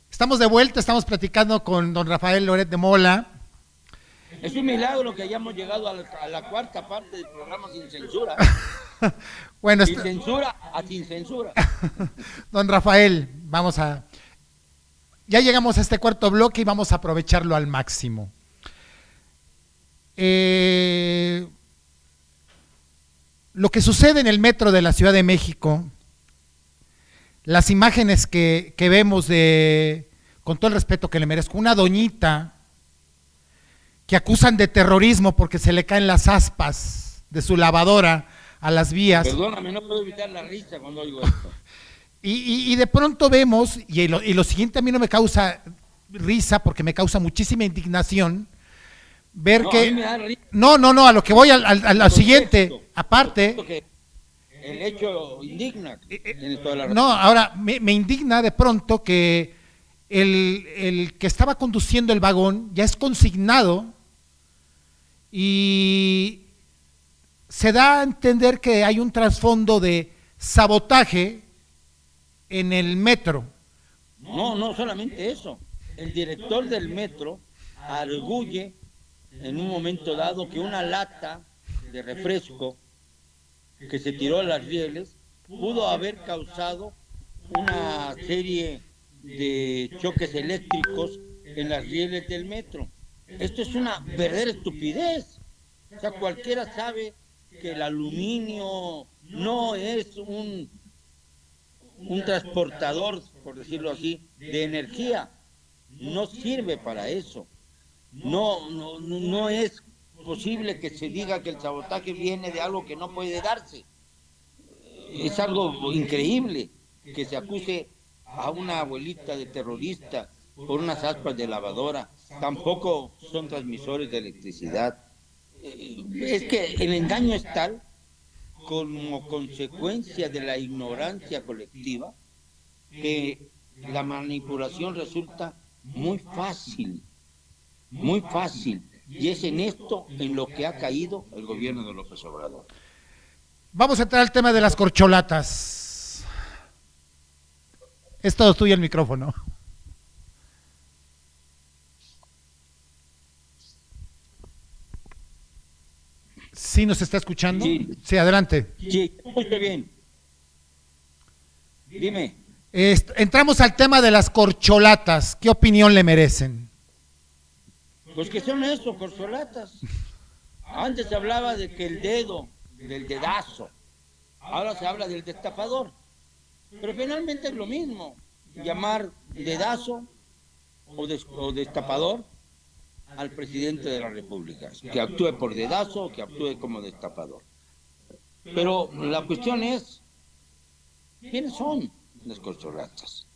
Estamos de vuelta, estamos platicando con don Rafael Loret de Mola. Es un milagro que hayamos llegado a la cuarta parte del programa sin censura. Bueno, sin censura a sin censura. Don Rafael, ya llegamos a este cuarto bloque y vamos a aprovecharlo al máximo. Lo que sucede en el metro de la Ciudad de México, las imágenes que vemos con todo el respeto que le merezco, una doñita que acusan de terrorismo porque se le caen las aspas de su lavadora a las vías. Perdóname, no puedo evitar la risa cuando oigo esto. Y de pronto vemos, y lo siguiente a mí no me causa risa porque me causa muchísima indignación, ver que... A mí me da risa. No, a lo que voy al siguiente, aparte... El hecho indigna. No, ahora me indigna de pronto que el que estaba conduciendo el vagón ya es consignado y se da a entender que hay un trasfondo de sabotaje en el metro. No solamente eso. El director del metro arguye en un momento dado que una lata de refresco que se tiró a las rieles pudo haber causado una serie de choques eléctricos en las rieles del metro. Esto es una verdadera estupidez. O sea, cualquiera sabe que el aluminio no es un transportador, por decirlo así, de energía. No sirve para eso. No es posible que se diga que el sabotaje viene de algo que no puede darse. Es algo increíble que se acuse a una abuelita de terrorista por unas aspas de lavadora. Tampoco son transmisores de electricidad. Es que el engaño es tal como consecuencia de la ignorancia colectiva que la manipulación resulta muy fácil, muy fácil. Y es en esto en lo que ha caído el gobierno de López Obrador. Vamos a entrar al tema de las corcholatas. Es todo tuyo el micrófono. ¿Sí nos está escuchando? Sí, adelante. Sí, escucha bien. Dime. Entramos al tema de las corcholatas. ¿Qué opinión le merecen? Pues que son eso, corcholatas. Antes se hablaba de que el dedo, del dedazo. Ahora se habla del destapador. Pero finalmente es lo mismo. Llamar dedazo o destapador al presidente de la República. Que actúe por dedazo o que actúe como destapador. Pero la cuestión es, ¿quiénes son las corcholatas?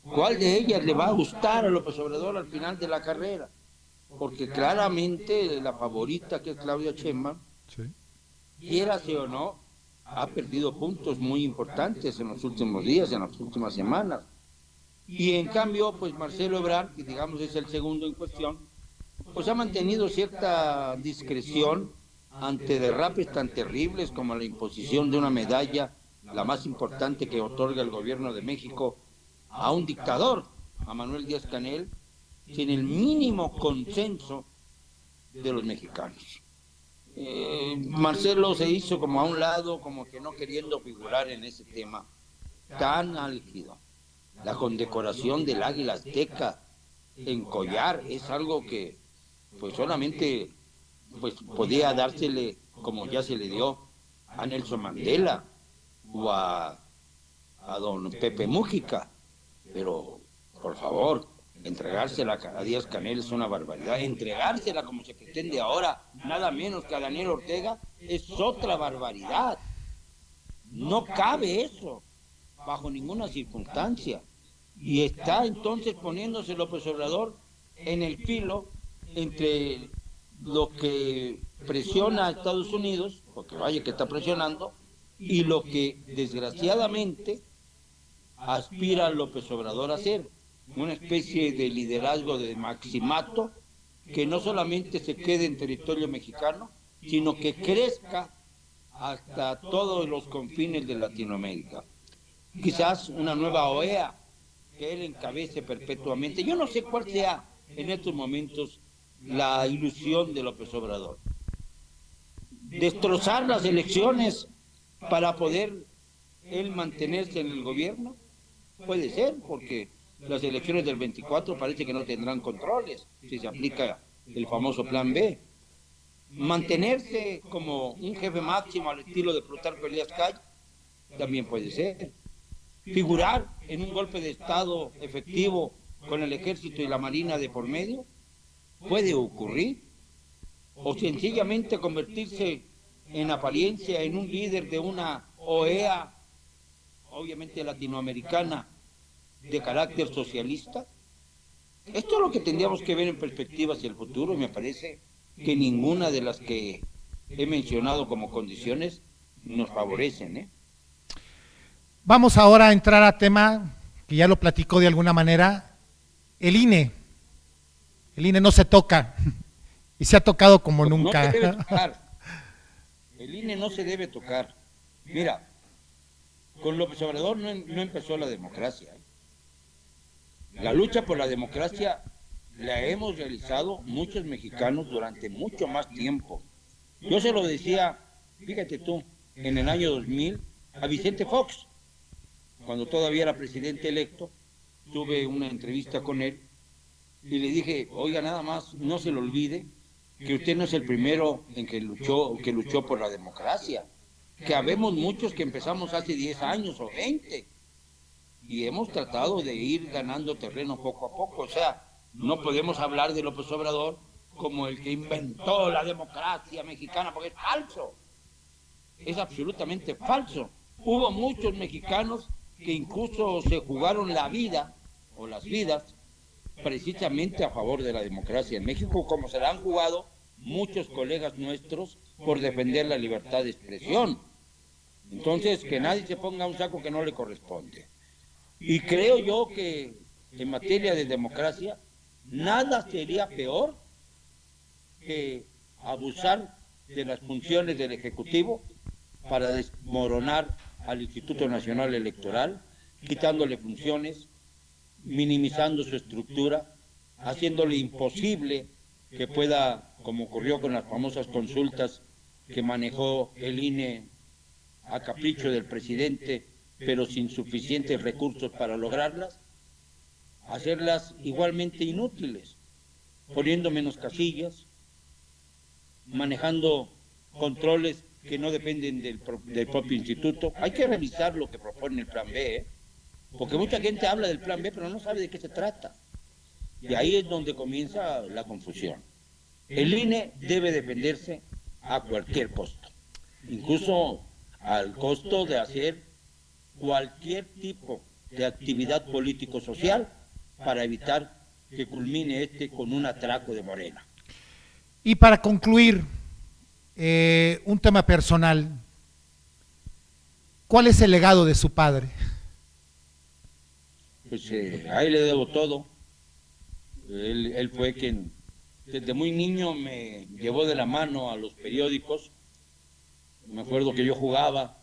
¿Cuál de ellas le va a gustar a López Obrador al final de la carrera? Porque claramente la favorita, que es Claudia Sheinbaum, quiérase o no, ha perdido puntos muy importantes en los últimos días, en las últimas semanas. Y en cambio, pues Marcelo Ebrard, que digamos es el segundo en cuestión, pues ha mantenido cierta discreción ante derrapes tan terribles como la imposición de una medalla, la más importante que otorga el gobierno de México, a un dictador, a Manuel Díaz-Canel, sin el mínimo consenso de los mexicanos. Marcelo se hizo como a un lado, como que no queriendo figurar en ese tema tan álgido. La condecoración del águila azteca en collar es algo que pues solamente pues podía dársele, como ya se le dio a Nelson Mandela o a don Pepe Mújica, pero por favor, entregársela a Díaz-Canel es una barbaridad. Entregársela como se pretende ahora, nada menos que a Daniel Ortega, es otra barbaridad. No cabe eso bajo ninguna circunstancia. Y está entonces poniéndose López Obrador en el filo entre lo que presiona a Estados Unidos, porque vaya que está presionando, y lo que desgraciadamente aspira López Obrador a hacer, una especie de liderazgo de maximato que no solamente se quede en territorio mexicano, sino que crezca hasta todos los confines de Latinoamérica. Quizás una nueva OEA que él encabece perpetuamente. Yo no sé cuál sea en estos momentos la ilusión de López Obrador. Destrozar las elecciones para poder él mantenerse en el gobierno, puede ser, porque las elecciones del 24 parece que no tendrán controles si se aplica el famoso plan B. Mantenerse como un jefe máximo al estilo de Plutarco Elías Calles también puede ser. Figurar en un golpe de Estado efectivo con el ejército y la marina de por medio puede ocurrir. O sencillamente convertirse en apariencia en un líder de una OEA, obviamente latinoamericana, de carácter socialista. Esto es lo que tendríamos que ver en perspectiva hacia el futuro, y me parece que ninguna de las que he mencionado como condiciones nos favorecen. Vamos ahora a entrar a tema que ya lo platicó de alguna manera, el INE. El INE no se toca y se ha tocado como nunca. No se debe tocar. El INE no se debe tocar. Mira, con López Obrador no empezó la democracia. La lucha por la democracia la hemos realizado muchos mexicanos durante mucho más tiempo. Yo se lo decía, fíjate tú, en el año 2000 a Vicente Fox, cuando todavía era presidente electo. Tuve una entrevista con él y le dije, oiga, nada más, no se lo olvide que usted no es el primero en que luchó por la democracia, que habemos muchos que empezamos hace 10 años o 20 y hemos tratado de ir ganando terreno poco a poco. O sea, no podemos hablar de López Obrador como el que inventó la democracia mexicana, porque es falso, es absolutamente falso. Hubo muchos mexicanos que incluso se jugaron la vida o las vidas precisamente a favor de la democracia en México, como se la han jugado muchos colegas nuestros por defender la libertad de expresión. Entonces, que nadie se ponga un saco que no le corresponde. Y creo yo que en materia de democracia, nada sería peor que abusar de las funciones del Ejecutivo para desmoronar al Instituto Nacional Electoral, quitándole funciones, minimizando su estructura, haciéndole imposible que pueda, como ocurrió con las famosas consultas que manejó el INE a capricho del presidente, pero sin suficientes recursos para lograrlas, hacerlas igualmente inútiles, poniendo menos casillas, manejando controles que no dependen del propio instituto. Hay que revisar lo que propone el Plan B, porque mucha gente habla del Plan B, pero no sabe de qué se trata. Y ahí es donde comienza la confusión. El INE debe defenderse a cualquier costo, incluso al costo de hacer cualquier tipo de actividad político-social para evitar que culmine con un atraco de Morena. Y para concluir, un tema personal, ¿cuál es el legado de su padre? Pues ahí le debo todo. Él fue quien desde muy niño me llevó de la mano a los periódicos. Me acuerdo que yo jugaba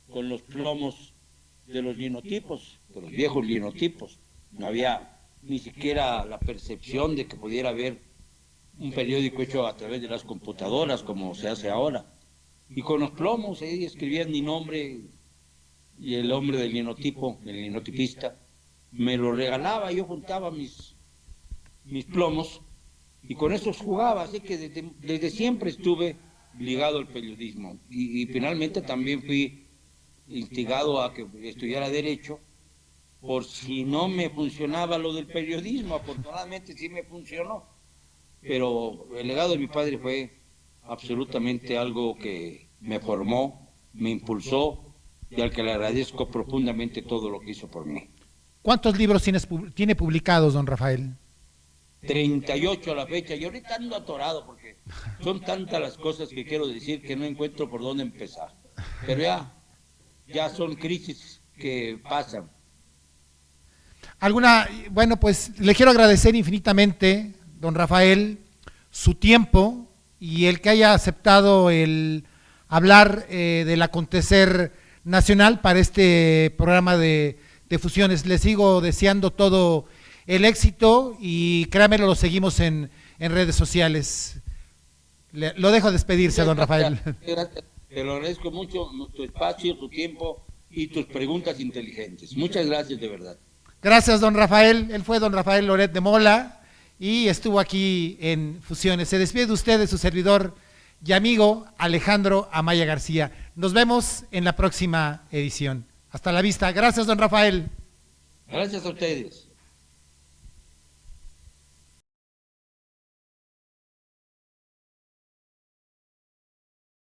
con los plomos de los linotipos, de los viejos linotipos. No había ni siquiera la percepción de que pudiera haber un periódico hecho a través de las computadoras como se hace ahora. Y con los plomos ahí escribían mi nombre y el hombre del linotipo, el linotipista, me lo regalaba. Yo juntaba mis plomos y con esos jugaba, así que desde siempre estuve ligado al periodismo y finalmente también fui instigado a que estudiara Derecho por si no me funcionaba lo del periodismo. Afortunadamente sí me funcionó, pero el legado de mi padre fue absolutamente algo que me formó, me impulsó y al que le agradezco profundamente todo lo que hizo por mí. ¿Cuántos libros tiene publicados, don Rafael? 38 a la fecha, y ahorita ando atorado porque son tantas las cosas que quiero decir que no encuentro por dónde empezar. Pero ya son crisis que pasan. Bueno, pues le quiero agradecer infinitamente, don Rafael, su tiempo y el que haya aceptado el hablar del acontecer nacional para este programa de Fusiones. Le sigo deseando todo el éxito y créamelo, lo seguimos en redes sociales. Lo dejo despedirse, don Rafael. Gracias. Te lo agradezco mucho, tu espacio, tu tiempo y tus preguntas inteligentes. Muchas gracias, de verdad. Gracias, don Rafael. Él fue don Rafael Loret de Mola y estuvo aquí en Fusiones. Se despide de usted, de su servidor y amigo Alejandro Amaya García. Nos vemos en la próxima edición. Hasta la vista. Gracias, don Rafael. Gracias a ustedes.